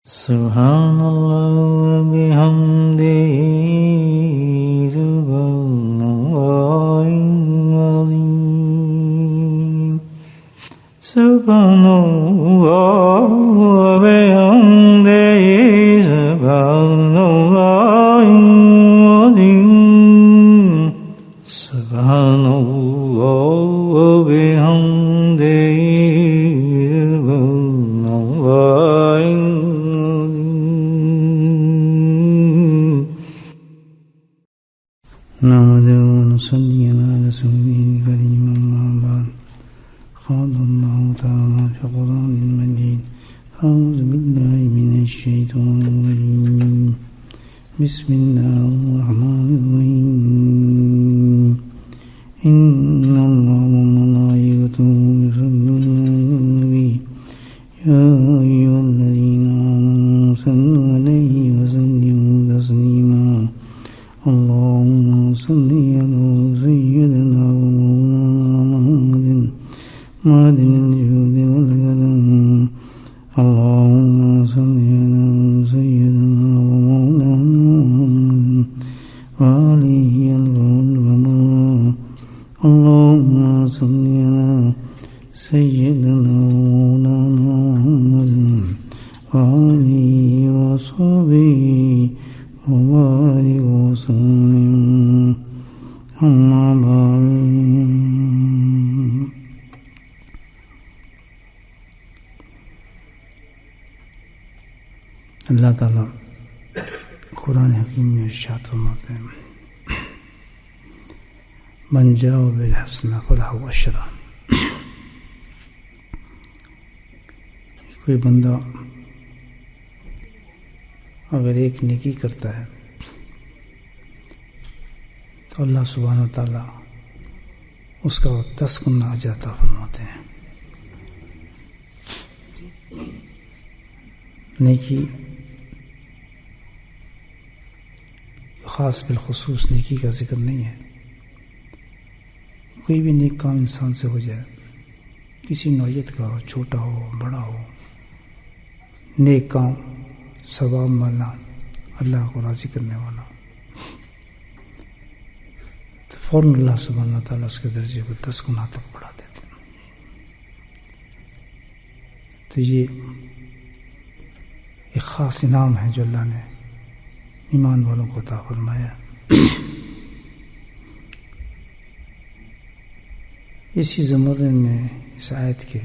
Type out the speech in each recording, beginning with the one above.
سبحان اللہ و بحمدہ سبحان اللہ العظیم سبحان اللہ و بحمدہ سبحان اللہ العظیم سبحان اللہ و بحمدہ نحمده ونصلي على رسوله الكريم أما بعد قال الله تعالى في القرآن المجيد أعوذ بالله من الشيطان الرجيم بسم الله الرحمن الرحيم إن الله وملائكته يصلون على النبي يا أيها الذين آمنوا صلوا عليه وسلموا تسليما اللهم صل على سيدنا ومولانا محمد معدن الجود والكرم اللهم صل على سيدنا ومولانا محمد وعليه الغر اللهم صل على سيدنا ومولانا محمد وعليه وصحبه وبارك وسلم أما بعد اللہ تعالیٰ قرآن حکیم میں ارشاد فرماتے ہیں من جاء بالحسنہ فلہ عشرہ کوئی بندہ اگر ایک نیکی کرتا ہے تو اللہ سبحانہ و تعالیٰ اس کا 10 گنا اجر عطا فرماتے ہیں. نیکی خاص بالخصوص نیکی کا ذکر نہیں ہے. کوئی بھی نیک کام انسان سے ہو جائے، کسی نوعیت کا ہو، چھوٹا ہو بڑا ہو، نیک کام ثواب والا، اللہ کو راضی کرنے والا، تو فوراً اللہ سبحانہ تعالیٰ اس کے درجے کو 10 گنا تک بڑھا دیتے ہیں. تو یہ ایک خاص انعام ہے جو اللہ نے ایمان والوں کو عطا فرمایا. اسی زمرے میں اس آیت کے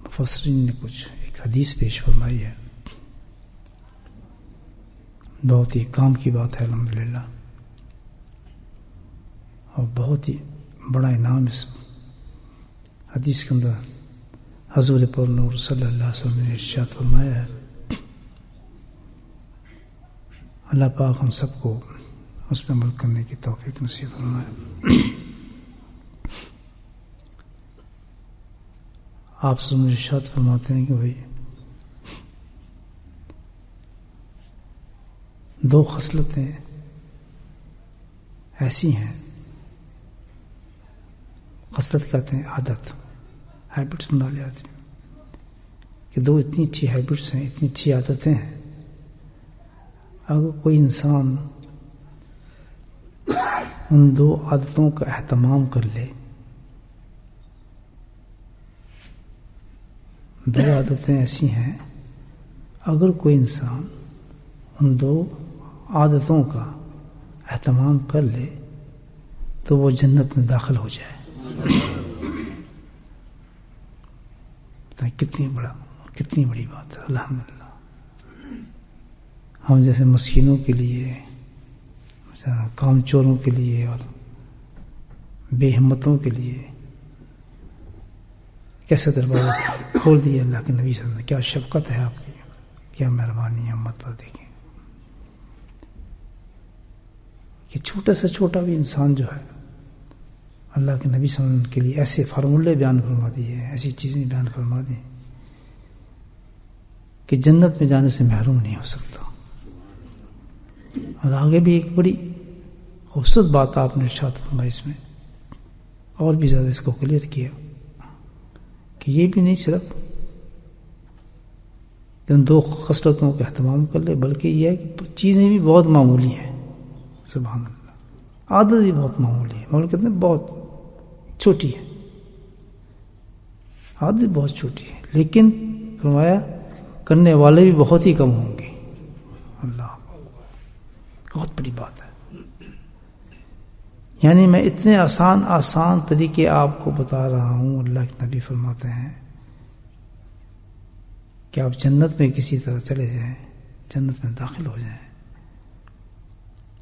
مفسرین نے کچھ ایک حدیث پیش فرمائی ہے. بہت ہی کام کی بات ہے الحمدللہ، اور بہت ہی بڑا انعام اس حدیث کے اندر حضور پر نور صلی اللہ علیہ وسلم نے ارشاد فرمایا ہے. اللہ پاک ہم سب کو اس پہ عمل کرنے کی توفیق نصیب فرمائے. آپ سے ارشاد فرماتے ہیں کہ بھائی 2 خصلتیں ایسی ہیں، خصلت کہتے ہیں عادت، ہیبٹس بنا لے آتی ہیں، کہ 2 اتنی اچھی ہیبٹس ہیں، اتنی اچھی عادتیں ہیں، اگر کوئی انسان ان 2 عادتوں کا اہتمام کر لے، 2 عادتیں ایسی ہیں اگر کوئی انسان ان 2 عادتوں کا اہتمام کر لے تو وہ جنت میں داخل ہو جائے. کتنی بڑی بات ہے الحمدللہ. ہم جیسے مسکینوں کے لیے، کام چوروں کے لیے اور بے ہمتوں کے لیے کیسے دروازہ کھول دیا اللہ کے نبی صلی اللہ علیہ وسلم. کیا شفقت ہے آپ کی، کیا مہربانی ہے امت پر. دیکھیں کہ چھوٹا سے چھوٹا بھی انسان جو ہے اللہ کے نبی صلی اللہ علیہ وسلم کے لیے ایسے فارمولے بیان فرما دیے، ایسی چیزیں بیان فرما دی کہ جنت میں جانے سے محروم نہیں ہو سکتا. اور آگے بھی ایک بڑی خوبصورت بات آپ نے ارشاد فرمائی اس میں، اور بھی زیادہ اس کو کلیئر کیا کہ یہ بھی نہیں صرف کہ ان 2 خصلتوں کا اہتمام کر لے، بلکہ یہ ہے کہ چیزیں بھی بہت معمولی ہیں، سبحان اللہ، عادت بھی بہت معمولی ہے، مگر کہتے ہیں بہت چھوٹی ہے، عادت بھی بہت چھوٹی ہے، لیکن فرمایا کرنے والے بھی بہت ہی کم ہوں گے. اللہ بہت بڑی بات ہے. یعنی میں اتنے آسان طریقے آپ کو بتا رہا ہوں. اللہ کے نبی فرماتے ہیں کہ آپ جنت میں کسی طرح چلے جائیں، جنت میں داخل ہو جائیں.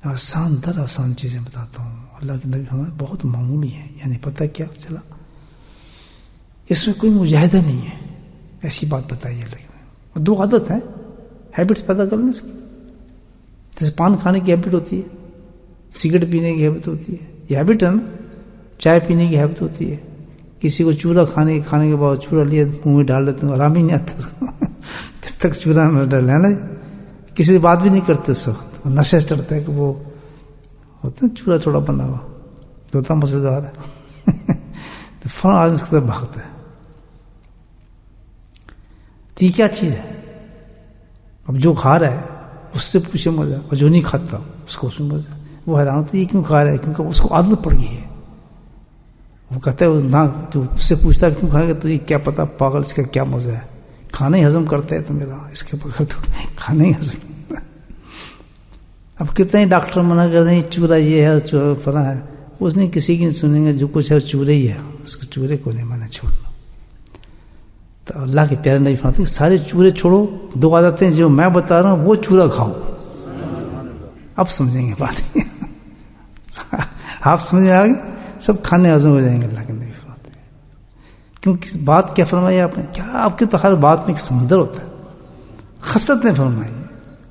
آسان چیزیں بتاتا ہوں. اللہ کے نبی فرماتے بہت معمولی ہیں. یعنی پتہ کیا چلا، اس میں کوئی مجاہدہ نہیں ہے، ایسی بات بتائیے. اللہ 2 عادت ہیں، ہیبٹس پیدا کرنے اس کی. جیسے پان کھانے کی ہیبٹ ہوتی ہے، سگریٹ پینے کی ہیبٹ ہوتی ہے، یہ ہیبٹ ہے نا. چائے پینے کی ہیبٹ ہوتی ہے. کسی کو چورا کھانے کے بعد چورا لیا منہ میں ڈال دیتے ہیں، آرام ہی نہیں آتا اس کو جب تک چورا نہ ڈالے نا. کسی سے بات بھی نہیں کرتے اس وقت، نشے چڑھتا ہے کہ وہ ہوتا ہے چورا چھوڑا بنا ہوا ہوتا مزیدار ہے تو فوراً آدمی اس کی طرف بھاگتا ہے. تو یہ کیا چیز ہے؟ اب جو کھا رہا ہے اس سے پوچھے مزہ، اور جو نہیں کھاتا اس کو اس میں مزہ. وہ حیران ہوتا ہے یہ کیوں کھا رہا ہے، کیونکہ اس کو عادت پڑ گئی ہے. وہ کہتا ہے نہ، تو اس سے پوچھتا ہے کیوں کھائے گا، تو یہ کیا پتا پاگل اس کا کیا مزہ ہے، کھانا ہی ہضم کرتا ہے تو میرا اس کے بغیر تو کھانا ہی ہضم. اب کتنے ڈاکٹر منع کر دیں چورا یہ ہے چورا فلاں ہے، اس نے کسی کی نہیں سنیں گے. جو کچھ ہے چورے ہی ہے، اس کو چورے کو نہیں مانا چھوڑنا. تو اللہ کے پیارے نبی فرماتے سارے چورے چھوڑو، 2 عادتیں جو میں بتا رہا ہوں وہ چورا کھاؤ. اب سمجھیں گے بات آپ سمجھ میں آ گئی، سب کھانے ہضم ہو جائیں گے. اللہ کے نبی فرماتے ہیں کیونکہ بات کیا فرمائی آپ نے، کیا آپ کی تو ہر بات میں ایک سمندر ہوتا ہے. خصلت نے فرمائی،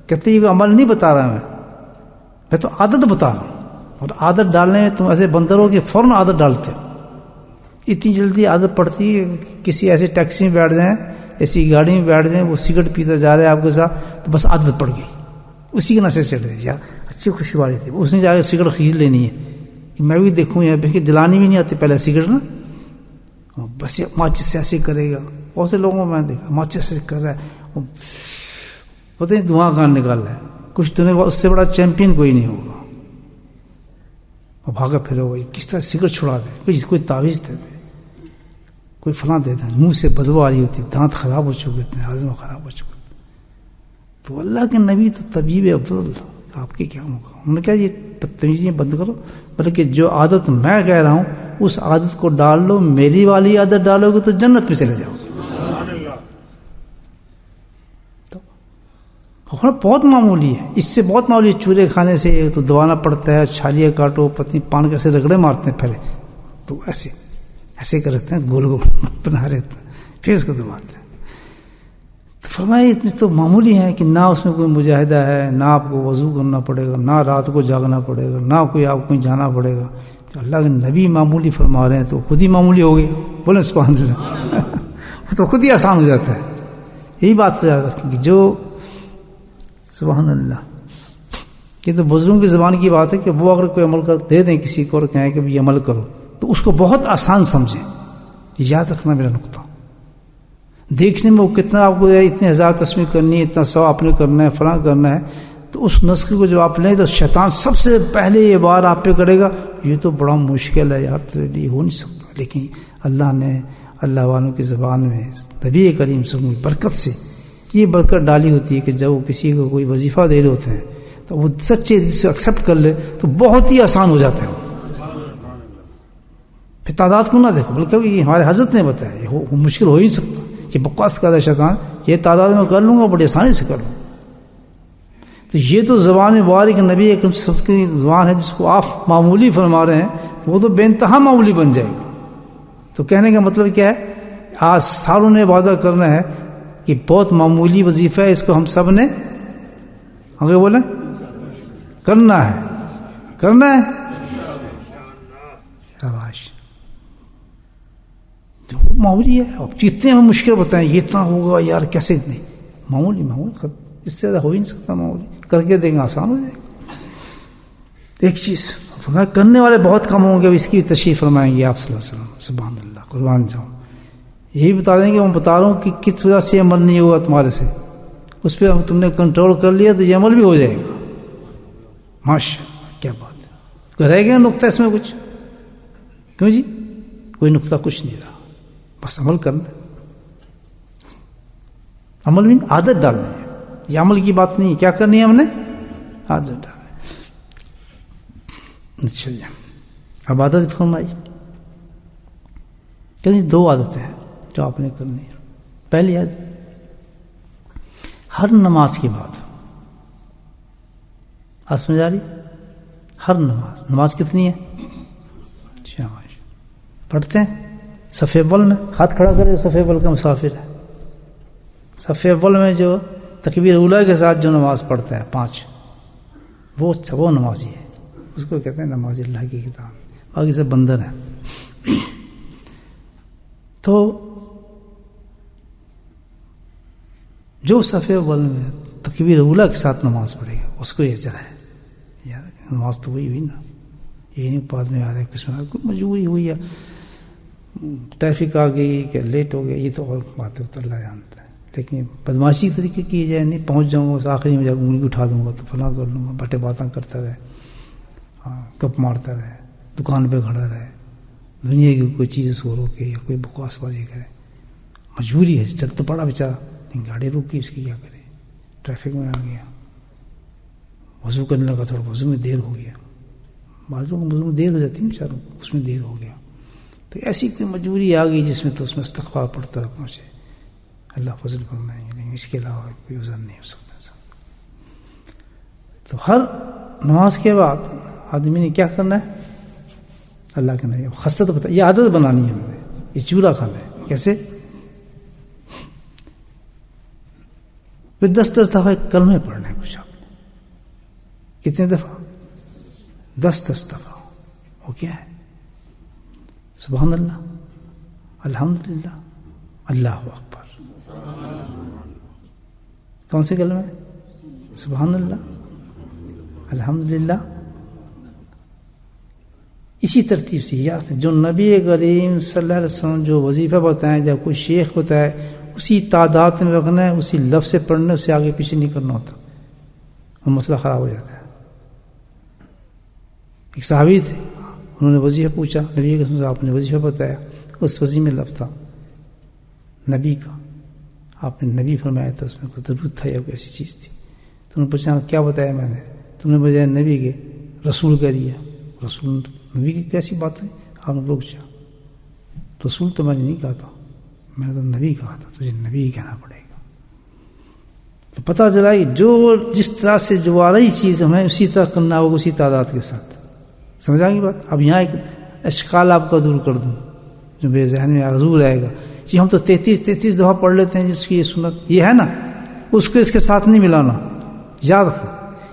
کہتے یہ عمل نہیں بتا رہا میں تو عادت بتا رہا ہوں. اور عادت ڈالنے میں تم ایسے بندر ہو کہ فوراً عادت ڈالتے ہو. اتنی جلدی عادت پڑتی ہے کہ کسی ایسے ٹیکسی میں بیٹھ جائیں، ایسی گاڑی میں بیٹھ جائیں، وہ سگریٹ پیتا جا رہا ہے آپ کے ساتھ، تو بس عادت پڑ گئی، اسی کے نشے چڑھ گئی. یار اچھی خوشگواری تھی، اس نے جا کے سگریٹ خرید لینی ہے کہ میں بھی دیکھوں یہاں پہ کہ جلانی بھی نہیں آتی پہلے سگریٹ نا، بس یہ ماچس سے ایسے کرے گا. بہت سے لوگوں میں دیکھا ماچس سے کر رہا ہے، پتہ نہیں دھواں کہاں نکال رہا ہے. کچھ تو نہیں، اس سے بڑا چیمپئن کوئی نہیں ہوگا. اور بھاگا پھر ہوگا کس طرح سگریٹ چھڑا دے، کوئی تعویذ دے دے، کوئی فلاں دے دیں. منہ سے بدبو آ رہی ہوتی، دانت خراب ہو چکے تھے، ہاضمہ خراب ہو چکے. تو اللہ کے نبی تو طبیب افضل، آپ کے کیا موقع. انہوں نے کہا یہ بدتمیزیاں بند کرو، بلکہ جو عادت میں کہہ رہا ہوں اس عادت کو ڈال لو. میری والی عادت ڈالو گے تو جنت میں چلے جاؤ. تو بہت معمولی ہے، اس سے بہت معمولی ہے. چورے کھانے سے تو دبانا پڑتا ہے، چھالیاں کاٹو، پتنی پان کیسے رگڑے مارتے ہیں پہلے، تو ایسے کرتے ہیں، گول گول بنا رہتے ہیں، پھر اس کو دباتے ہیں. تو فرمایا اتنے تو معمولی ہیں کہ نہ اس میں کوئی مجاہدہ ہے، نہ آپ کو وضو کرنا پڑے گا، نہ رات کو جاگنا پڑے گا، نہ کوئی آپ کو جانا پڑے گا. تو اللہ کے نبی معمولی فرما رہے ہیں تو خود ہی معمولی ہو گئی. بولیں سبحان اللہ تو خود ہی آسان ہو جاتا ہے. یہی بات سے یاد رکھیں کہ جو سبحان اللہ، یہ تو بزرگوں کی زبان کی بات ہے کہ وہ اگر کوئی عمل کر دے دیں کسی کو اور کہیں کہ یہ عمل کرو تو اس کو بہت آسان سمجھیں. یاد رکھنا میرا نقطہ. دیکھنے میں وہ کتنا آپ کو اتنے 1000 تسبیح کرنی ہے، اتنا 100 آپ نے کرنا ہے، فلاں کرنا ہے، تو اس نسخے کو جب آپ لیں تو شیطان سب سے پہلے یہ بار آپ پہ کرے گا یہ تو بڑا مشکل ہے یار، تیرے لیے ہو نہیں سکتا. لیکن اللہ نے اللہ والوں کی زبان میں نبی کریم صلی اللہ علیہ وسلم کی برکت سے یہ برکت ڈالی ہوتی ہے کہ جب وہ کسی کو کوئی وظیفہ دے رہے ہوتے ہیں تو وہ سچے دل سے ایکسیپٹ کر لے تو بہت ہی آسان ہو جاتا ہے. پھر تعداد کو نہ دیکھو، بلکہ یہ ہمارے حضرت نے بتایا یہ مشکل ہو ہی نہیں سکتا کہ بکواس کر رہا ہے شیطان، یہ تعداد میں کر لوں گا، بڑی آسانی سے کر لوں. تو یہ تو زبان مبارک نبی اکرم صلی اللہ علیہ وسلم کی زبان ہے جس کو آپ معمولی فرما رہے ہیں، تو وہ تو بے انتہا معمولی بن جائے گا. تو کہنے کا مطلب کیا ہے، آج سالوں نے وعدہ کرنا ہے کہ بہت معمولی وظیفہ ہے، اس کو ہم سب نے آگے بولیں کرنا ہے شاباش. تو معمولی ہے. اب جتنے ہم مشکل بتائیں یہ اتنا ہوگا یار کیسے، نہیں معمولی اس سے زیادہ ہو ہی نہیں سکتا. معمولی کر کے دیں گے آسان ہو جائے گا. ایک چیز کرنے والے بہت کم ہوں گے، اس کی تشریح فرمائیں گے آپ صلی اللہ علیہ وسلم. سبحان اللہ، قربان جاؤں. یہی بتا دیں گے، میں بتا رہا ہوں کہ کس وجہ سے عمل نہیں ہوا تمہارے سے. اس پہ تم نے کنٹرول کر لیا تو یہ عمل بھی ہو جائے گا. ماشاء اللہ کیا بات ہے. کوئی رہ گیا نقطہ اس میں کچھ؟ کیوں جی کوئی نقطہ کچھ نہیں رہا. بس عمل کرنا. عمل میں عادت ڈالنی ہے. یہ عمل کی بات نہیں. کیا کرنی ہے ہم نے؟ عادت ڈالنی. اچھا جی اب عادت فرمائی. کہ 2 عادتیں ہیں جو آپ نے کرنی ہے. پہلی عادت ہر نماز کے بعد سمجھ آ رہی؟ ہر نماز کتنی ہے؟ پڑھتے ہیں صف اول میں. ہاتھ کھڑا کرے صف اول کا مسافر ہے. صف اول میں جو تکبیر اولیٰ کے ساتھ جو نماز پڑھتا ہے 5 وہ نمازی ہے. اس کو کہتے ہیں نماز اللہ کی کتاب. باقی سے بندر ہیں. تو جو صف اول میں تکبیر اولیٰ کے ساتھ نماز پڑھے گا اس کو یہ اجر ہے. نماز تو وہی ہوئی نا. یہ نہیں بعد میں آ رہا ہے کچھ مجبوری ہوئی ہے, ٹریفک آ گئی کہ لیٹ ہو گیا, یہ تو اور بات ہے, تو اللہ جانتا ہے. لیکن بدماشی طریقے کی جائے نہیں, پہنچ جاؤں گا آخری میں جا کے انگلی اٹھا دوں گا تو فلاں کر لوں گا, بٹے باتیں کرتا رہے, گپ مارتا رہے, دکان پہ کھڑا رہے, دنیا کی کوئی چیز سو روکے یا کوئی بکواس بازی کرے. مجبوری ہے, چل تو پڑا بیچارہ, لیکن گاڑی روک کی اس کی کیا کرے. ٹریفک میں آ گیا, وضو کرنے لگا, تھوڑا وضو میں دیر ہو گیا. بعضوں کو وضو میں دیر ہو جاتی ہے بیچاروں کو, اس میں دیر ہو گیا. تو ایسی کوئی مجبوری آ گئی جس میں تو اس میں استغفار پڑتا ہے پہنچے, اللہ فضل فرمائیں گے. لیکن اس کے علاوہ کوئی عذر نہیں ہو سکتا. تو ہر نماز کے بعد آدمی نے کیا کرنا ہے؟ اللہ کے نبی خاصت بتا, یہ عادت بنانی ہے ہم نے. یہ چورا کھانا ہے. کیسے؟ 10 دفعہ کلمے پڑھنے ہیں. کچھ آپ نے کتنے دفعہ؟ 10 دفعہ. وہ کیا ہے؟ سبحان اللہ, الحمدللہ, اللہ اکبر. کون سے کلمے؟ سبحان اللہ, الحمدللہ. اسی ترتیب سے یاد جو نبی کریم صلی اللہ علیہ وسلم جو وظیفہ بتائیں, جب کوئی شیخ بتائے, اسی تعداد میں رکھنا ہے, اسی لفظ سے پڑھنا ہے, اس سے آگے پیچھے نہیں کرنا ہوتا. وہ مسئلہ خراب ہو جاتا ہے. ایک صحابی تھے, انہوں نے وظیفہ پوچھا, نبی کے ساتھ آپ نے وظیفہ بتایا, اس وظیفے میں لفظ تھا نبی کا, آپ نے نبی فرمایا تھا, اس میں کوئی ضرورت تھا یا کوئی ایسی چیز تھی. تو انہوں نے پوچھا کیا بتایا میں نے؟ تم نے بجائے نبی کے رسول کہہ دیا. رسول نبی کی کیسی بات ہے؟ آپ نے پوچھا, رسول تو میں نے نہیں کہا تھا, میں نے تو نبی کہا تھا, تجھے نبی کہنا پڑے گا. تو پتہ چلا کہ جو جس طرح سے جو آ رہی چیز ہمیں اسی طرح کرنا ہوگا, اسی تعداد کے ساتھ. سمجھا گی بات؟ اب یہاں ایک اشکال آپ کا دور کر دوں جو میرے ذہن میں ضرور آئے گا. جی ہم تو 33 دفعہ پڑھ لیتے ہیں جس کی یہ سنت یہ ہے نا, اس کو اس کے ساتھ نہیں ملانا. یاد رکھو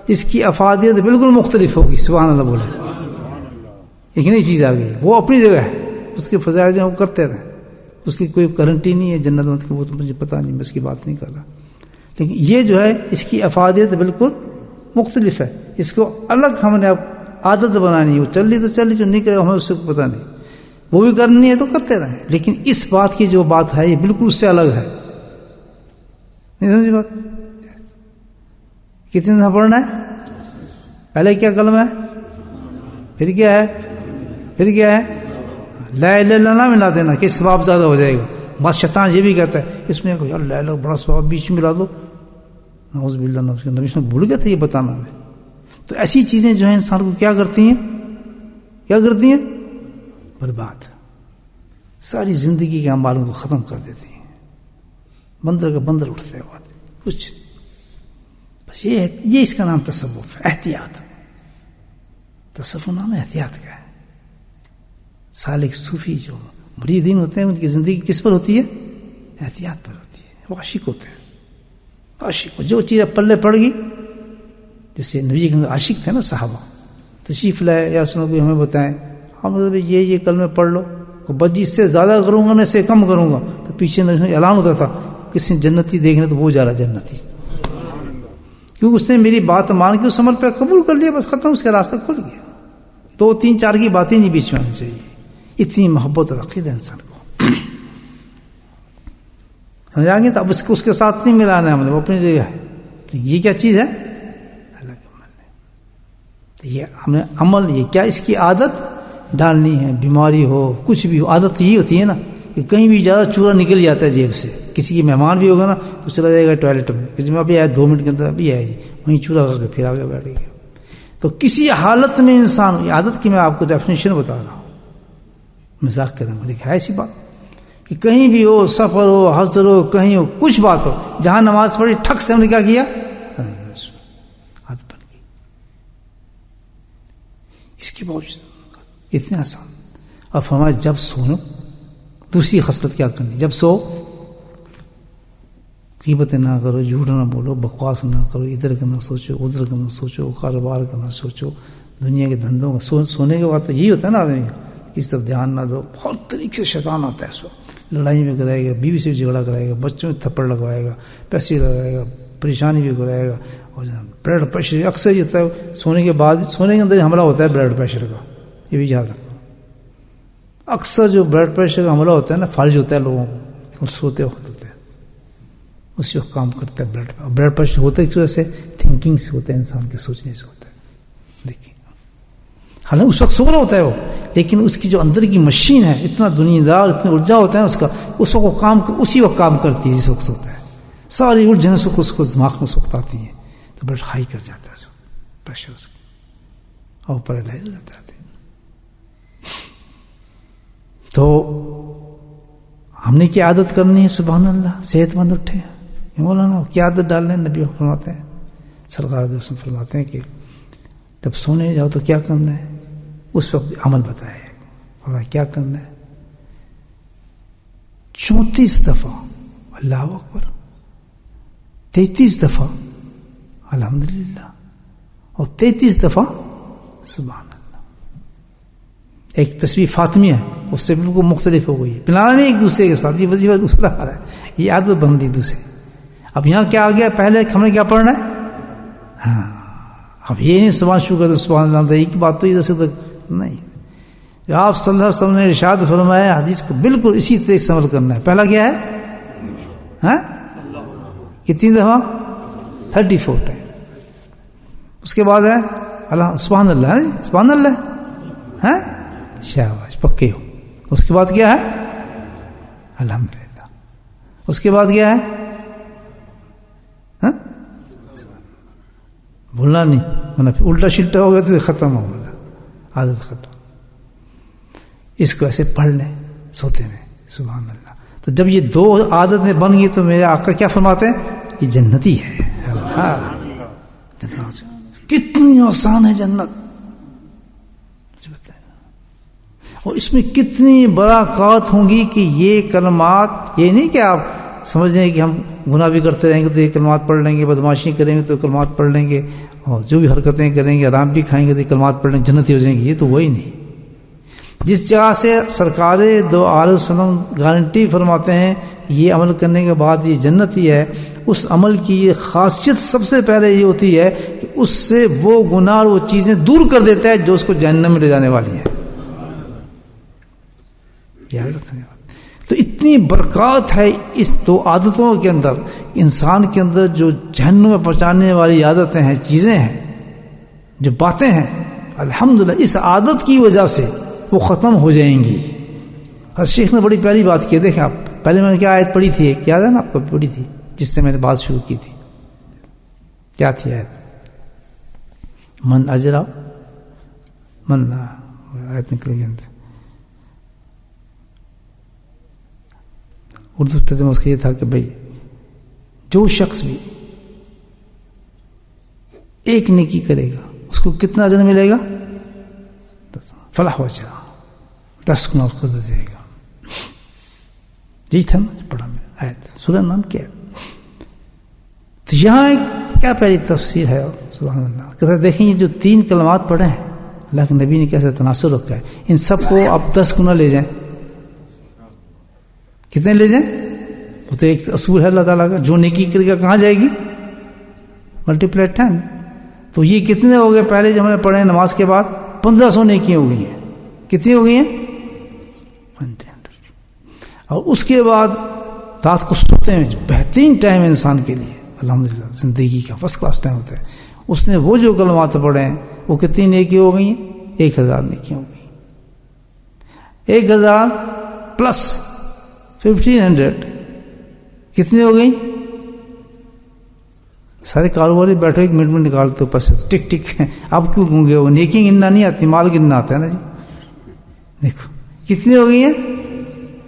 اس کی افادیت بالکل مختلف ہوگی. سبحان اللہ بولے, ایک نئی چیز آ گئی, وہ اپنی جگہ ہے, اس کے فضائل جو وہ کرتے رہے, اس کی کوئی گارنٹی نہیں ہے جنت مت کی, وہ تو مجھے پتہ نہیں, میں اس کی بات نہیں کر رہا. لیکن یہ جو ہے اس کی افادیت بالکل مختلف ہے. اس کو الگ ہم نے اب عادت بنانی ہے. وہ چل لی تو چل لی, جو نہیں کرے ہمیں اس سے پتہ نہیں. وہ بھی کرنی ہے تو کرتے رہیں, لیکن اس بات کی جو بات ہے یہ بالکل اس سے الگ ہے. نہیں سمجھی بات؟ کتنے دفعہ پڑھنا ہے؟ پہلے کیا کلمہ ہے, پھر کیا ہے, پھر کیا ہے؟ لا الہ الا اللہ نہ ملا دینا کہ ثواب زیادہ ہو جائے گا. بس شیطان یہ بھی کہتا ہے اس میں لا الہ الا بڑا ثواب بیچ میں ملا دو. نعوذ باللہ, نبی سے بھول گیا تھا یہ بتانا میں. تو ایسی چیزیں جو ہیں انسان کو کیا کرتی ہیں, کیا کرتی ہیں؟ برباد. ساری زندگی کے اعمالوں کو ختم کر دیتی ہیں. بندر کا بندر اٹھتا ہے بات کچھ. بس یہ اس کا نام تصوف ہے, احتیاط. تصوف نام احتیاط کا ہے. سالک صوفی جو مریدین ہوتے ہیں ان کی زندگی کس پر ہوتی ہے؟ احتیاط پر ہوتی ہے. وہ عاشق ہوتے ہیں. عاشق جو چیز پلے پڑ گئی, جیسے نبی کے عاشق تھے نا صحابہ, تشریف لائے یا سنو بھی ہمیں بتائیں, ہم یہ کلمے پڑھ لو, بجی اس سے زیادہ کروں گا نہ اس سے کم کروں گا. تو پیچھے اعلان ہوتا تھا کسی جنتی دیکھنے تو وہ جا رہا جنتی, کیونکہ اس نے میری بات مان کے اس عمل پہ قبول کر لیا, بس ختم, اس کا راستہ کھل گیا. 2 3 4 کی باتیں نہیں بیچ میں آنی چاہیے. اتنی محبت اور عقیدہ انسان کو. سمجھا گیا؟ تو اب اس کے ساتھ نہیں ملانا ہے ہم نے، وہ اپنی جگہ ہے. یہ کیا چیز ہے؟ اللہ کے عمل ہے. تو یہ ہم نے عمل، یہ کیا اس کی عادت ڈالنی ہے. بیماری ہو کچھ بھی ہو، عادت یہی ہوتی ہے نا کہ کہیں بھی زیادہ چورا نکل جاتا ہے جیب سے. کسی کی مہمان بھی ہوگا نا تو چلا جائے گا ٹوائلٹ میں، کہ میں ابھی آیا 2 منٹ کے اندر ابھی آیا جی، وہیں چورا کر کے پھر آگے بیٹھے گا. تو کسی حالت میں انسان، یہ عادت کی میں آپ کو ڈیفینیشن بتا رہا ہوں، مذاق کریں گے ہے ایسی بات کہ کہیں بھی ہو، سفر ہو، حضر ہو، کہیں ہو، کچھ بات ہو، جہاں نماز پڑھی ٹھک سے ہم نے کیا کیا، عادت بن گئی. اس کے باوجود اتنے آسان. اور فرمایا جب سو، دوسری خصلت کیا کرنی، جب سو غیبتیں نہ کرو، جھوٹ نہ بولو، بکواس نہ کرو، ادھر کا نہ سوچو، ادھر کا نہ سوچو، کاروبار کا نہ سوچو، دنیا کے دھندوں کا. سونے کے بعد تو یہی ہوتا ہے نا آدمی کسی طرف دھیان نہ دو. بہت طریقے سے شیطان آتا ہے اس وقت، لڑائی بھی کرائے گا، بیوی سے جھگڑا کرائے گا، بچوں میں تھپڑ لگوائے گا، پیسے لگائے گا، پریشانی بھی کرائے گا. اور بلڈ پریشر اکثر یہ ہوتا ہے سونے کے بعد، سونے کے اندر حملہ ہوتا ہے بلڈ پریشر کا، یہ بھی یاد رکھو. اکثر جو بلڈ پریشر کا حملہ ہوتا ہے نا فالج ہوتا ہے لوگوں کو، سوتے وقت ہوتا ہے، اسی وقت کام کرتا ہے بلڈ پریشر ہوتا ہے کس وجہ سے؟ تھنکنگ سے ہوتا ہے، انسان کے سوچنے سے ہوتا ہے. دیکھیے حالانکہ اس وقت سو رہا ہوتا ہے وہ، لیکن اس کی جو اندر کی مشین ہے اتنا دنیا دار، اتنا الجھا ہوتا ہے اس کا، اس وقت وہ کام اسی وقت کام کرتی ہے جس وقت سوتا ہے. ساری الجھنیں اس کو دماغ میں سوکھت آتی ہیں تو بلڈ ہائی کر جاتا ہے پریشر اس کا، اور پیرالائز ہو جاتا ہے. تو ہم نے کیا عادت کرنی ہے؟ سبحان اللہ، صحت مند اٹھے. مولانا کیا عادت ڈالنے؟ نبی فرماتے ہیں، سرکار فرماتے ہیں کہ جب سونے جاؤ تو کیا کرنا ہے؟ اس وقت عمل بتایا ہے. اور کیا کرنا ہے؟ 34 دفعہ اللہ اکبر، 33 دفعہ الحمدللہ، اور 33 دفعہ سبحان اللہ. ایک تسبیح فاطمیہ ہے، اس سے بالکل مختلف ہو گئی ہے، پلانا نہیں ایک دوسرے کے ساتھ، یہ وظیفہ دوسرا آ رہا ہے، یہ عادت بن رہی دوسری. اب یہاں کیا آ گیا؟ پہلے ہم نے کیا پڑھنا ہے؟ ہاں، اب یہ نہیں سبحان شکر تو سبحان اللہ، ایک بات تو ادھر سے نہیں. جو آپ صلی اللہ علیہ وسلم نے ارشاد فرمایا حدیث کو بالکل اسی طرح سے عمل کرنا ہے. پہلا کیا ہے؟ ہاں کتنی دفعہ؟ 34 ٹائم. اس کے بعد ہے اللہ سبحان اللہ، سبحان اللہ، ہاں شاباش پکے ہو. اس کے بعد کیا ہے؟ الحمدللہ. اس کے بعد کیا ہے؟ ہاں بھولنا نہیں، ورنہ پھر الٹا شلٹا ہو گیا تو ختم ہو گیا، عادت ختم. اس کو ایسے پڑھ لیں سوتے میں سبحان اللہ. تو جب یہ 2 عادتیں بن گئی تو میرے آقا کیا فرماتے ہیں؟ یہ جنتی ہے. کتنی آسان ہے جنت، اور اس میں کتنی برکات ہوں گی کہ یہ کلمات، یہ نہیں کہ آپ سمجھ لیں کہ ہم گناہ بھی کرتے رہیں گے تو یہ کلمات پڑھ لیں گے، بدماشی کریں گے تو کلمات پڑھ لیں گے، اور جو بھی حرکتیں کریں گے، آرام بھی کھائیں گے تو یہ کلمات پڑھ لیں گے جنتی ہو جائیں گے. یہ تو وہی نہیں. جس جگہ سے سرکار دو علیہ وسلم گارنٹی فرماتے ہیں یہ عمل کرنے کے بعد یہ جنت ہی ہے، اس عمل کی یہ خاصیت سب سے پہلے یہ ہوتی ہے کہ اس سے وہ گناہ اور وہ چیزیں دور کر دیتا ہے جو اس کو جہنم میں لے جانے والی ہیں. یاد رکھنے والی. تو اتنی برکات ہے اس 2 عادتوں کے اندر. انسان کے اندر جو جہنم میں پہنچانے والی عادتیں ہیں، چیزیں ہیں، جو باتیں ہیں، الحمدللہ اس عادت کی وجہ سے وہ ختم ہو جائیں گی. اور شیخ نے بڑی پیاری بات کی. دیکھیں آپ، پہلے میں نے کیا آیت پڑھی تھی، ایک یاد ہے نا آپ کو پڑھی تھی جس سے میں نے بات شروع کی تھی؟ کیا تھی آیت؟ من اجرا من آیت نکل گئی. اردو ترجمہ اس کا یہ تھا کہ بھائی جو شخص بھی ایک نیکی کرے گا اس کو کتنا اجر ملے گا؟ فلاح و اجر، 10 گنا اس کو دے گا. جی تھا نا پڑھا میں آیت، سورہ نام کیا ہے. تو یہاں ایک کیا پہلی تفسیر ہے سبحان اللہ. کہتے دیکھیں یہ جو 3 کلمات پڑھے ہیں اللہ کے نبی نے کیسے تناسب رکھا ہے، ان سب کو آپ 10 گنا لے جائیں، کتنے لے جائیں؟ وہ تو ایک اصول ہے اللہ تعالیٰ کا، جو نیکی کرے گا کہاں جائے گی؟ ملٹیپلائی 10. تو یہ کتنے ہو گئے؟ پہلے جو ہم نے پڑھے ہیں نماز کے بعد 1500 نیکی ہو گئی ہیں. کتنی ہو گئی ہیں؟ 100. اور اس کے بعد رات کو سوتے ہیں، بہترین ٹائم ہے انسان کے لیے الحمدللہ، زندگی کا فرسٹ کلاس ٹائم ہوتا ہے. اس نے وہ جو کلمات پڑھے ہیں وہ کتنی نیکی ہو گئی ہیں؟ 1000 نیکی ہو گئی. 1000 پلس 1500 کتنی ہو گئی؟ سارے کاروباری بیٹھو 1 منٹ میں نکالتے اوپر سے ٹک ٹک. اب کیوں گونگے ہو؟ نیکی گننا نہیں آتی، مال گننا آتا ہے نا جی. دیکھو کتنی ہو گئی ہیں.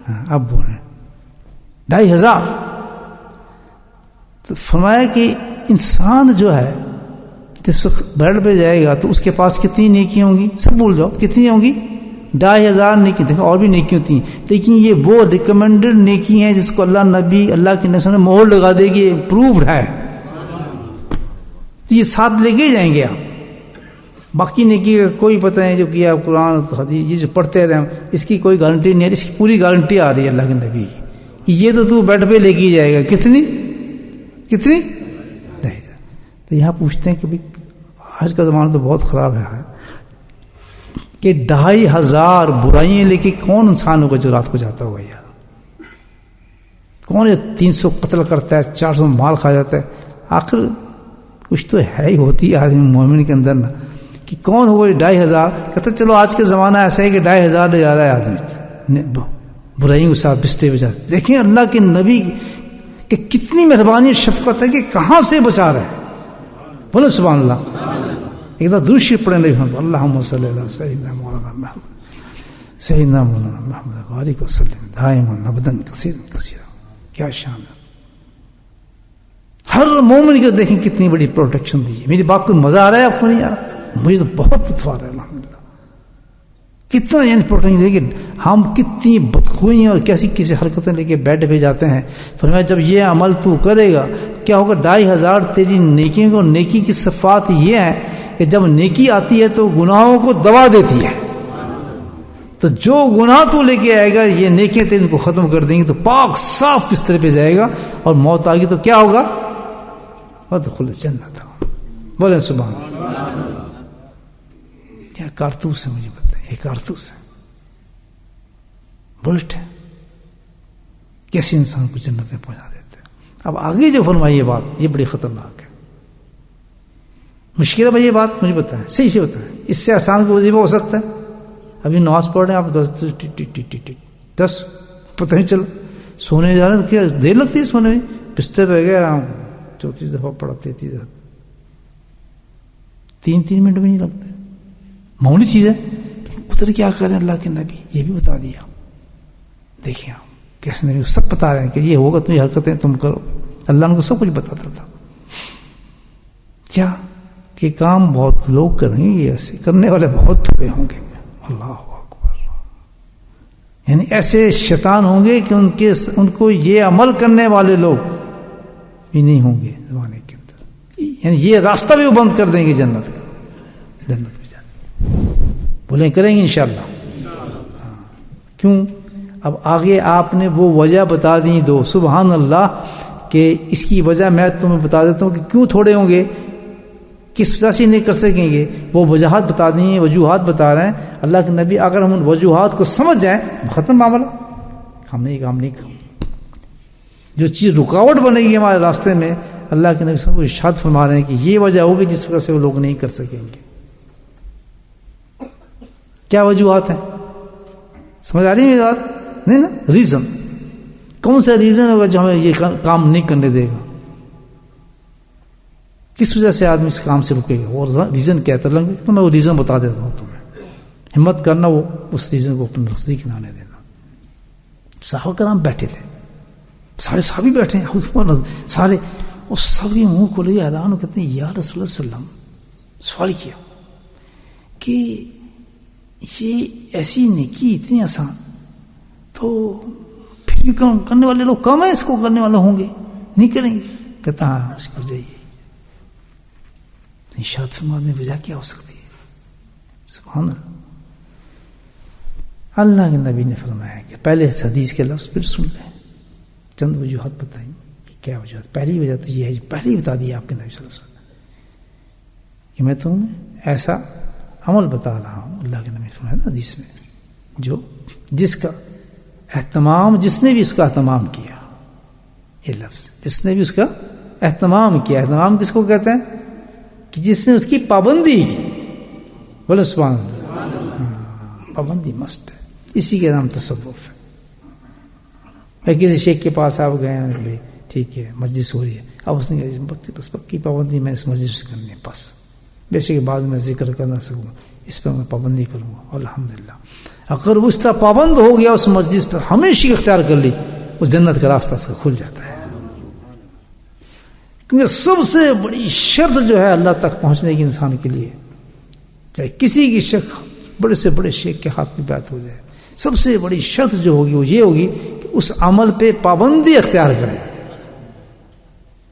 ہاں اب بول رہے 2500. تو فرمایا کہ انسان جو ہے جس وقت بیڈ پہ جائے گا تو اس کے پاس کتنی نیکی ہوں گی؟ سب بھول جاؤ کتنی ہوں گی؟ 2500 نیکی. دیکھو اور بھی نیکی ہوتی ہیں، لیکن یہ وہ ریکمینڈڈ نیکی ہیں جس کو اللہ نبی اللہ کے نبی نے مہر لگا دے گی، پروفڈ ہے. تو یہ ساتھ لے کے جائیں گے آپ. باقی نیکی کا کوئی پتہ نہیں جو کیا قرآن حدیث یہ جو پڑھتے رہے اس کی کوئی گارنٹی نہیں ہے. اس کی پوری گارنٹی آ رہی ہے اللہ کے نبی کی کہ یہ تو بیڈ پہ لے کے جائے گا. کتنی نہیں. تو یہاں پوچھتے ہیں کہ بھائی آج کا زمانہ تو بہت خراب ہے کہ 2500 برائیاں لے کے کون انسان ہوگا جو رات کو جاتا ہوگا یار؟ کون یہ 300 قتل کرتا ہے، 400 مال کھا جاتا ہے؟ آخر کچھ تو ہے ہی ہوتی ہے آدمی مومن کے اندر نا کہ کون ہوگا یہ 2500؟ کہتے چلو آج کا زمانہ ایسا ہے کہ 2500 لے جا رہا ہے آدمی برائیوں کے ساتھ بستے بچاتے. دیکھیں اللہ کے نبی کہ کتنی مہربانی شفقت ہے کہ کہاں سے بچا رہے ہیں. بولو سبحان اللہ. ایک دفعہ درود شریف پڑھیں گے اللہم صلی اللہ سیدنا مولانا محمد سیدنا مولانا محمد وعلیہ وسلم دائما ابدا کثیرا کثیرا. کیا شان ہے. ہر مومن کو دیکھیں کتنی بڑی پروٹیکشن دی ہے. میری بات کو مزہ آ رہا ہے آپ کو نہیں آ رہا؟ مجھے تو بہت لطف آ رہا ہے الحمدللہ. کتنا یعنی پروٹیکشن دے کہ ہم کتنی بدخوئیاں اور کیسی حرکتیں لے کے بیٹھ پہ جاتے ہیں. فرمایا جب یہ عمل تو کرے گا کیا ہوگا؟ 2500 تیری نیکیوں کو. نیکی کی صفات یہ ہے کہ جب نیکی آتی ہے تو گناہوں کو دبا دیتی ہے. تو جو گناہ تو لے کے آئے گا یہ نیکیاں تیرے کو ختم کر دیں گی. تو پاک صاف بستر پہ جائے گا اور موت آ گئی تو کیا ہوگا؟ ادخل الجنت. بولیں سبحان اللہ. کیا کارتوس ہے مجھے پتہ ہے. یہ کارتوس ہے، بلٹ ہے، کیسے انسان کو جنت میں پہنچا دیتے ہیں. اب آگے جو فرمائی یہ بات یہ بڑی خطرناک ہے. مشکل ہے بھائی یہ بات مجھے پتہ ہے، صحیح سے پتہ ہے. اس سے آسان کو وظیفہ ہو سکتا ہے. ابھی نماز پڑھ رہے ہیں آپ 10 پتہ نہیں چلو. سونے جا رہے ہیں تو کیا دیر لگتی ہے سونے میں؟ بستر پہ گئے آرام 34 دفعہ پڑھا 33 دفعہ 3 منٹ بھی نہیں لگتے. معمولی چیز ہے. ادھر کیا کریں اللہ کے نبی یہ بھی بتا دیا. دیکھیں آپ کیسے نبی سب بتا رہے ہیں کہ یہ ہوگا تم یہ حرکتیں تم کرو. اللہ ان کو سب کچھ بتاتا تھا. کیا کہ کام بہت لوگ کریں گے، ایسے کرنے والے بہت تھوڑے ہوں گے. اللہ اکبر. یعنی ایسے شیطان ہوں گے کہ ان کو یہ عمل کرنے والے لوگ بھی نہیں ہوں گے زمانے کے اندر. یعنی یہ راستہ بھی وہ بند کر دیں گے جنت کا. جنت میں جانے بولیں کریں گے انشاءاللہ. کیوں؟ اب آگے آپ نے وہ وجہ بتا دی دو. سبحان اللہ. کہ اس کی وجہ میں تمہیں بتا دیتا ہوں کہ کیوں تھوڑے ہوں گے، کس وجہ سے نہیں کر سکیں گے. وہ وجوہات بتا دی ہیں، وجوہات بتا رہے ہیں اللہ کے نبی. اگر ہم ان وجوہات کو سمجھ جائیں ختم معاملہ. ہم نے یہ کام نہیں کیا. جو چیز رکاوٹ بنے گی ہمارے راستے میں اللہ کے نبی صلی اللہ علیہ وسلم کو ارشاد فرما رہے ہیں کہ یہ وجہ ہوگی جس وجہ سے وہ لوگ نہیں کر سکیں گے. کیا وجوہات ہیں؟ سمجھ آ رہی ہے میری بات؟ نہیں نا. ریزن کون سا ریزن ہوگا جو ہمیں یہ کام نہیں کرنے دے گا؟ کس وجہ سے آدمی اس کام سے رکے گا؟ اور ریزن کیا ہے؟ تو میں وہ ریزن بتا دیتا ہوں تمہیں. ہمت کرنا وہ اس ریزن کو اپنے نزدیک نہ آنے دینا. صحابہ کرام بیٹھے تھے، سارے صحابی بیٹھے ہیں سارے، اور سب کے منہ کھولے حیران کہتے ہیں یا رسول اللہ صلی اللہ علیہ وسلم. سوال کیا کہ یہ ایسی نیکی اتنی آسان تو پھر بھی کرنے والے لوگ کم ہیں، اس کو کرنے والے ہوں گے نہیں کریں گے. کہتا ہاں اس کو جائیے. ارشاد فرمانے وجہ کیا ہو سکتی ہے؟ سبحان اللہ. اللہ کے نبی نے فرمایا کہ پہلے حدیث کے لفظ پھر سن لیں. چند وجوہات بتائیں کہ کیا وجوہات. پہلی وجہ تو یہ ہے پہلے ہی بتا دیا آپ کے نبی صلی اللہ علیہ وسلم کہ میں تمہیں ایسا عمل بتا رہا ہوں. اللہ کے نبی نے فرمایا حدیث میں جس کا اہتمام جس نے بھی اس کا اہتمام کیا یہ لفظ جس نے بھی اس کا اہتمام کیا. اہتمام کس کو کہتے ہیں؟ کہ جس نے اس کی پابندی کی. بولے سبحان اللہ. پابندی مسٹ ہے, اسی کے نام تصوف ہے. میں کسی شیخ کے پاس آپ گئے ہیں, ٹھیک ہے مجلس ہو رہی ہے, اب اس نے کہا بس پکی پابندی میں اس مجلس سے کرنی ہے, بس بے شک بعد میں ذکر کرنا سکوں, اس پر میں پابندی کروں گا. الحمدللہ اگر وہ اس طرح پابند ہو گیا اس مجلس پر, ہمیشہ اختیار کر لی, اس جنت کا راستہ اس کا کھل جاتا ہے. کیونکہ سب سے بڑی شرط جو ہے اللہ تک پہنچنے کی انسان کے لیے, چاہے کسی کی شک بڑے سے بڑے شیخ کے ہاتھ میں بیعت ہو جائے, سب سے بڑی شرط جو ہوگی وہ یہ ہوگی کہ اس عمل پہ پابندی اختیار کرے.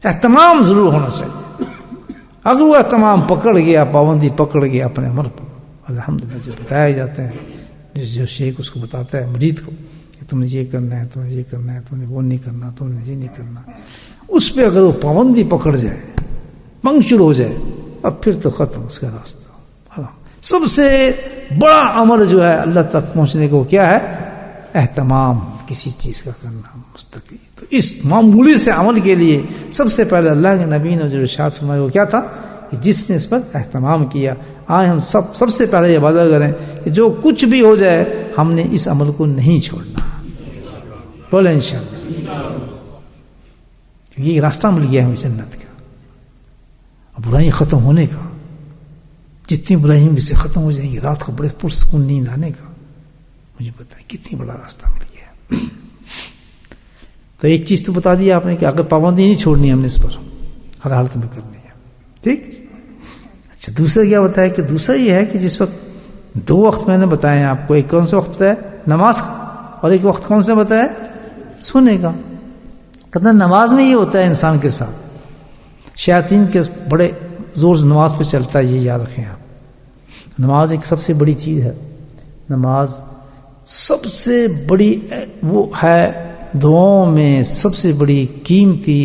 اہتمام ضرور ہونا چاہیے. اگر وہ اہتمام پکڑ گیا, پابندی پکڑ گیا اپنے عمل پر, الحمدللہ جو بتایا جاتا ہے, جو شیخ اس کو بتاتا ہے مرید کو کہ تم نے یہ کرنا ہے, تم نے یہ کرنا ہے, تم نے وہ نہیں کرنا, تم نے یہ نہیں کرنا, اس پہ اگر وہ پابندی پکڑ جائے, پنکچر ہو جائے, اب پھر تو ختم اس کا راستہ. سب سے بڑا عمل جو ہے اللہ تک پہنچنے کو کیا ہے؟ اہتمام کسی چیز کا کرنا مستقل. تو اس معمولی سے عمل کے لیے سب سے پہلے اللہ کے نبی نے جو ارشاد فرمایا وہ کیا تھا کہ جس نے اس پر اہتمام کیا. آئے ہم سب سے پہلے یہ وعدہ کریں کہ جو کچھ بھی ہو جائے ہم نے اس عمل کو نہیں چھوڑنا. بولے انشاءاللہ, کیونکہ یہ راستہ مل گیا ہمیں جنت کا, برائی ختم ہونے کا. جتنی برائیوں سے ختم ہو جائیں گی, رات کو بڑے پرسکون نیند آنے کا. مجھے بتائیں کتنی بڑا راستہ مل گیا. تو ایک چیز تو بتا دیا آپ نے کہ اگر پابندی نہیں چھوڑنی ہم نے اس پر, ہر حالت میں کرنی ہے. ٹھیک. اچھا دوسرا کیا بتایا کہ دوسرا یہ ہے کہ جس وقت 2 وقت میں نے بتایا آپ کو, ایک کون سا وقت ہے نماز کا, اور ایک وقت کون سا بتایا سونے کا. کہتے نماز میں یہ ہوتا ہے انسان کے ساتھ, شیاطین کے بڑے زور سے نماز پہ چلتا ہے, یہ یاد رکھیں آپ. نماز ایک سب سے بڑی چیز ہے. نماز سب سے بڑی وہ ہے دعاؤں میں سب سے بڑی قیمتی,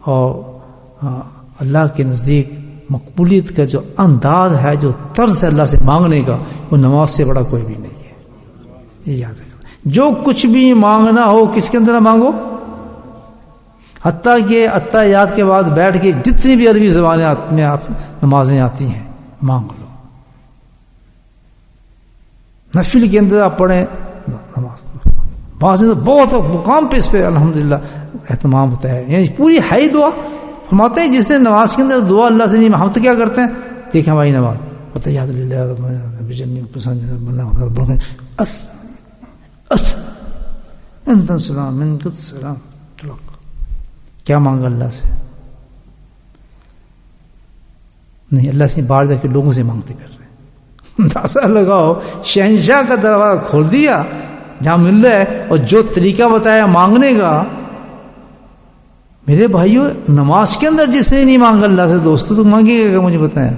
اور اللہ کے نزدیک مقبولیت کا جو انداز ہے, جو طرز ہے اللہ سے مانگنے کا, وہ نماز سے بڑا کوئی بھی نہیں ہے. یہ یاد رکھنا. جو کچھ بھی مانگنا ہو کس کے اندر مانگو, حتیٰ کہ اتحیات کے بعد بیٹھ کے جتنی بھی عربی زبانیں میں آپ نمازیں آتی ہیں مانگ لو. نفل کے اندر آپ پڑھیں نماز, بعض بہت مقام پہ اس پہ الحمدللہ اہتمام ہوتا ہے. یعنی پوری ہے دعا فرماتے ہیں جس نے نماز کے اندر دعا اللہ سے نہیں, ہم تو کیا کرتے ہیں دیکھیں ہماری نماز اتحیات للہ السلام, کیا مانگا اللہ سے؟ نہیں, اللہ سے باہر جا کے لوگوں سے مانگتے پھر رہے. اندازہ لگاؤ, شہنشاہ کا دروازہ کھول دیا جہاں مل رہا ہے, اور جو طریقہ بتایا مانگنے کا. میرے بھائیو نماز کے اندر جس نے نہیں مانگا اللہ سے, دوستو تو مانگے گا. مجھے بتائیں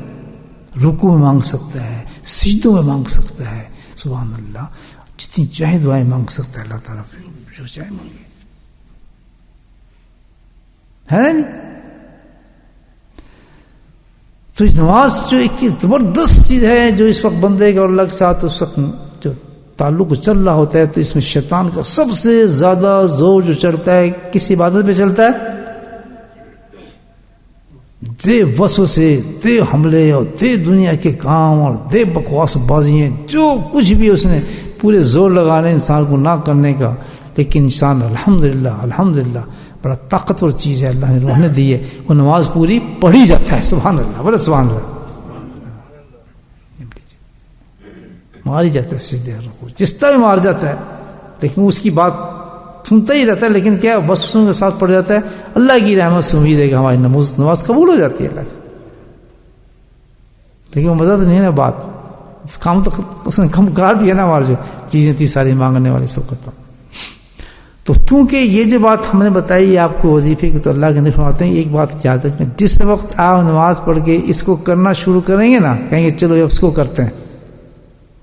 رکوع میں مانگ سکتا ہے, سجدوں میں مانگ سکتا ہے, سبحان اللہ, جتنی چاہے دعائیں مانگ سکتا ہے اللہ تعالیٰ سے, جو چاہے مانگے, ہے نہیں. تو اس نماز جو ایک زبردست چیز ہے, جو اس وقت بندے کا اور اللہ کے ساتھ اس وقت جو تعلق چل رہا ہوتا ہے, تو اس میں شیطان کا سب سے زیادہ زور جو چڑھتا ہے کس عبادت پہ چلتا ہے؟ دے وسوسے, دے حملے, اور دے دنیا کے کام, اور دے بکواس بازیاں, جو کچھ بھی اس نے پورے زور لگانے انسان کو نہ کرنے کا. لیکن انسان الحمدللہ بڑا طاقتور چیز ہے اللہ نے روح نے دی ہے, وہ نماز پوری پڑھی جاتا ہے. سبحان اللہ, بڑا سبحان اللہ. مار ہی جاتا ہے سجدے رکوع, جس طرح مار جاتا ہے, لیکن اس کی بات سنتا ہی رہتا ہے. لیکن کیا بس اس کے ساتھ پڑ جاتا ہے. اللہ کی رحمت سے امید ہے کہ ہماری نماز قبول ہو جاتی ہے اللہ کی. لیکن وہ مزہ تو نہیں ہے نا, بات کام تو اس نے کم کرا دیا نا, ہمارے جو چیزیں تھی ساری مانگنے والی سب ختم. تو چونکہ یہ جو بات ہم نے بتائی آپ کو وظیفے کی, تو اللہ کے نبی فرماتے ہیں ایک بات یاد رکھیں, جس وقت آپ نماز پڑھ کے اس کو کرنا شروع کریں گے نا, کہیں گے چلو اس کو کرتے ہیں,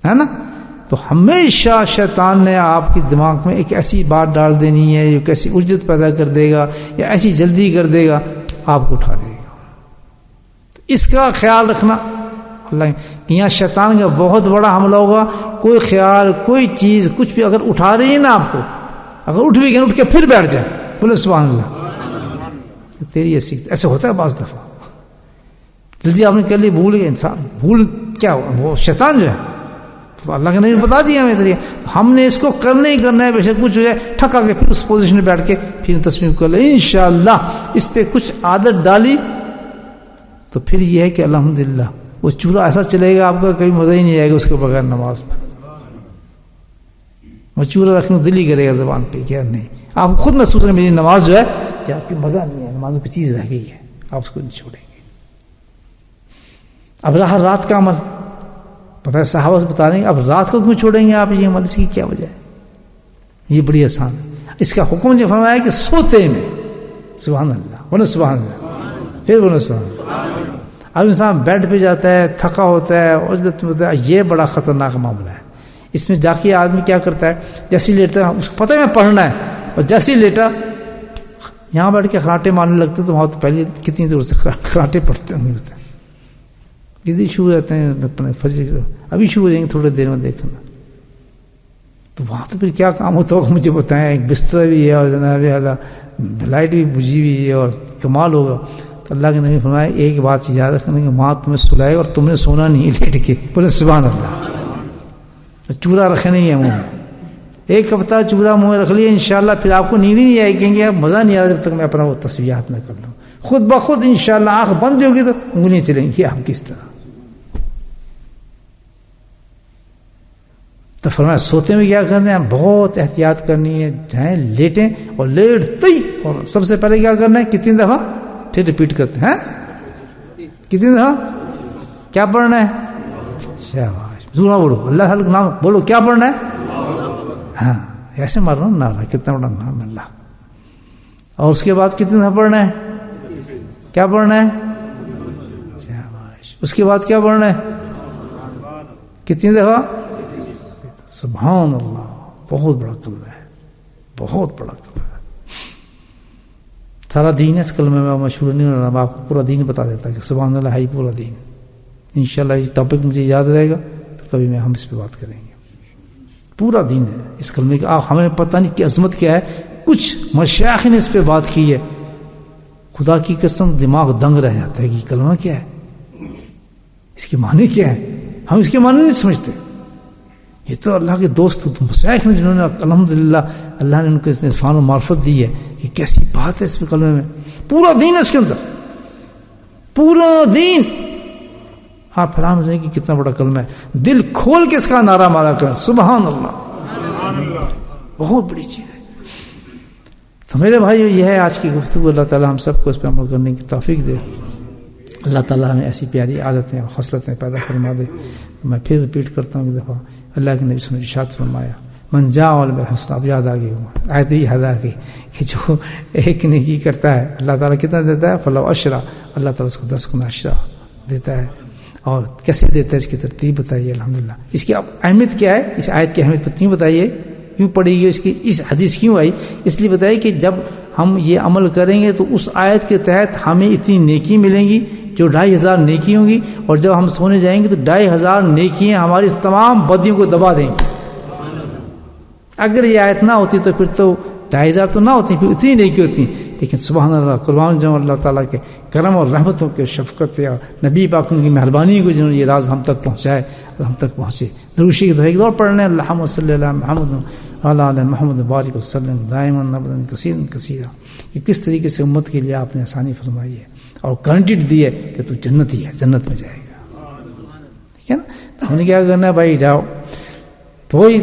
ہے نا, تو ہمیشہ شیطان نے آپ کے دماغ میں ایک ایسی بات ڈال دینی ہے جو کیسی اجت پیدا کر دے گا, یا ایسی جلدی کر دے گا, آپ کو اٹھا دے گا. اس کا خیال رکھنا. اللہ یہاں شیطان کا بہت بڑا حملہ ہوگا. کوئی خیال, کوئی چیز, کچھ بھی اگر اٹھا رہی ہے نا آپ کو, اگر اٹھ بھی گئے, اٹھ کے پھر بیٹھ جائے, بولے سبحان اللہ, تیری ایسے ہوتا ہے بعض دفعہ، جلدی آپ نے کر لی، بھول گئے انسان، بھول کیا وہ شیطان جو ہے، تو اللہ کے نبی نے بتا دیا ہمیں طریقہ، ہم نے اس کو کرنا ہی کرنا ہے، بے شک کچھ ہو جائے ٹھکا کے پھر اس پوزیشن میں بیٹھ کے پھر تصمیم کر لیں انشاءاللہ۔ اس پہ کچھ عادت ڈالی تو پھر یہ ہے کہ الحمدللہ وہ چورا ایسا چلے گا آپ کا کبھی مزہ ہی نہیں آئے گا اس کے بغیر نماز میں، وہ چورا رکھنے کو دل ہی کرے گا زبان پہ کیا نہیں، آپ خود محسوس کریں میری نماز جو ہے کہ آپ کی مزہ نہیں ہے، نماز میں کوئی چیز رہ گئی ہے، آپ اس کو نہیں چھوڑیں گے۔ اب رہا رات کا عمل، پتہ ہے صحابہ سے بتا رہے ہیں اب رات کو کیوں چھوڑیں گے آپ یہ عمل، اس کی کیا وجہ ہے؟ یہ بڑی آسان ہے، اس کا حکم جو فرمایا کہ سوتے میں، سبحان اللہ بولو سبحان اللہ، پھر بولو سبحان اللہ۔ اب انسان بیڈ پہ جاتا ہے، تھکا ہوتا ہے، عجلت میں ہوتا ہے، یہ بڑا خطرناک معاملہ ہے۔ اس میں جا کے آدمی کیا کرتا ہے، جیسے ہی لیٹتا ہے اس کو پتہ ہے میں پڑھنا ہے، اور جیسے ہی لیٹا یہاں بیٹھ کے خراٹے مارنے لگتے تو وہاں تو پہلے کتنی دور سے خراٹے پڑھتے ہوں گے، کتنی شروع رہتے ہیں اپنے فجر، ابھی شروع ہو جائیں گے تھوڑے دیر میں دیکھنا، تو وہاں تو پھر کیا کام ہوتا ہوگا مجھے بتائیں، ایک بستر بھی ہے اور جناب لائٹ بھی بجھی ہوئی ہے اور کمال ہوگا۔ تو اللہ کے نبی فرمایا ایک بات سے یاد رکھنا کہ وہاں تمہیں سلائے اور تم نے سونا نہیں لیٹ کے، بولے سبحان اللہ۔ چورا رکھے نہیں ہے منہ میں، ایک ہفتہ چورا منہ میں رکھ لیا انشاءاللہ پھر آپ کو نیند ہی نہیں آئے، کہیں گے مزہ نہیں آ رہا جب تک میں اپنا وہ تصویرات نہ کر لوں، خود بخود انشاءاللہ آنکھ بند ہوگی تو انگلیاں چلیں گی آپ کس طرح۔ تو فرمایا سوتے میں کیا کرنا ہے، بہت احتیاط کرنی ہے، جائیں لیٹیں اور لیٹتے ہی اور سب سے پہلے کیا کرنا ہے، کتنی دفعہ پھر ریپیٹ کرتے ہیں، کتنی دفعہ کیا پڑھنا ہے، شاباش زورا بولو اللہ تعالیٰ کا نام بولو، کیا پڑھنا ہے، ہاں ایسے مارنا نعرہ، کتنا بڑا نام اللہ۔ اور اس کے بعد کتنی دفعہ پڑھنا ہے، کیا پڑھنا ہے، شاباش۔ اس کے بعد کیا پڑھنا ہے، کتنی دفعہ، سبحان اللہ۔ بہت بڑا کلمہ ہے، بہت بڑا کلمہ ہے، سارا دین ہے اس کلمے میں، مشہور نہیں ہونا، میں آپ کو پورا دین بتا دیتا کہ سبحان اللہ ہے پورا دین۔ انشاءاللہ یہ ٹاپک مجھے یاد رہے گا تو کبھی میں ہم اس پہ بات کریں گے، پورا دین ہے اس کلمے کا۔ ہمیں پتہ نہیں کہ عظمت کیا ہے، کچھ مشائخ نے اس پہ بات کی ہے، خدا کی قسم دماغ دنگ رہ جاتا ہے کہ یہ کلمہ کیا ہے، اس کے معنی کیا ہے، ہم اس کے معنی نہیں سمجھتے۔ یہ تو اللہ کے دوست مشائخ نے جنہوں نے الحمدللہ اللہ نے ان کو اس نے عرفان و معرفت دی ہے کہ کیسی بات ہے اس کلمے میں، پورا دین ہے اس کے اندر، پورا دین۔ آپ حیران ہو جائیں کہ کتنا بڑا کلمہ ہے، دل کھول کے اس کا نعرہ مارا کریں سبحان اللہ، بہت بڑی چیز ہے۔ تو میرے بھائی یہ ہے آج کی گفتگو، اللہ تعالیٰ ہم سب کو اس پہ عمل کرنے کی توفیق دے، اللہ تعالیٰ ہمیں ایسی پیاری عادتیں اور خصلتیں پیدا فرما دے۔ میں پھر ریپیٹ کرتا ہوں کہ دفعہ اللہ کے نبی صلی اللہ علیہ وسلم نے ارشاد فرمایا من جاء بالحسنى، اب یاد آ گئی آیت ہی یاد آ گئی کہ جو ایک نیکی کرتا ہے اللہ تعالیٰ کتنا دیتا ہے، فلو عشرہ، اللہ تعالیٰ اس کو 10 گنا عشرہ دیتا ہے۔ اور کیسے دیتا ہے اس کی ترتیب بتائیے، الحمدللہ اس کی اہمیت کیا ہے، اس آیت کی اہمیت پتنی بتائیے، کیوں پڑھی گئی اس کی، اس حدیث کیوں آئی، اس لیے بتائی کہ جب ہم یہ عمل کریں گے تو اس آیت کے تحت ہمیں اتنی نیکی ملیں گی جو 2500 نیکی ہوں گی، اور جب ہم سونے جائیں گے تو 2500 نیکیاں ہماری تمام بدیوں کو دبا دیں گی۔ اگر یہ آیت نہ ہوتی تو پھر تو 2500 تو نہ ہوتی، پھر اتنی نیکی ہوتی، لیکن سبحان اللہ، قربان جاؤں اللہ تعالیٰ کے کرم اور رحمتوں کے شفقت اور نبی پاک کی مہربانی کو جنہوں نے یہ راز ہم تک پہنچائے اور ہم تک پہنچے۔ دروشی کی ایک دور پڑھنے اللہم صلی اللہ محمد وعلی آل محمد بارک وسلم دائما ابدا کثیرا کثیرا، کہ کس طریقے سے امت کے لیے آپ نے آسانی فرمائی ہے اور گارنٹیڈ دی ہے کہ تو جنتی ہے، جنت میں جائے گا، ٹھیک ہے نا۔ تو ہم نے کیا کرنا ہے بھائی، جاؤ تو وہی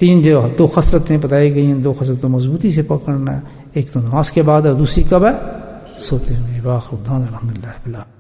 2 خصلتیں بتائی گئی ہیں، 2 خصلتوں مضبوطی سے پکڑنا ہے، ایک تو نماز کے بعد اور دوسری کب ہے، سوتے میں۔ واخر دعوانا الحمدللہ رب العالمین۔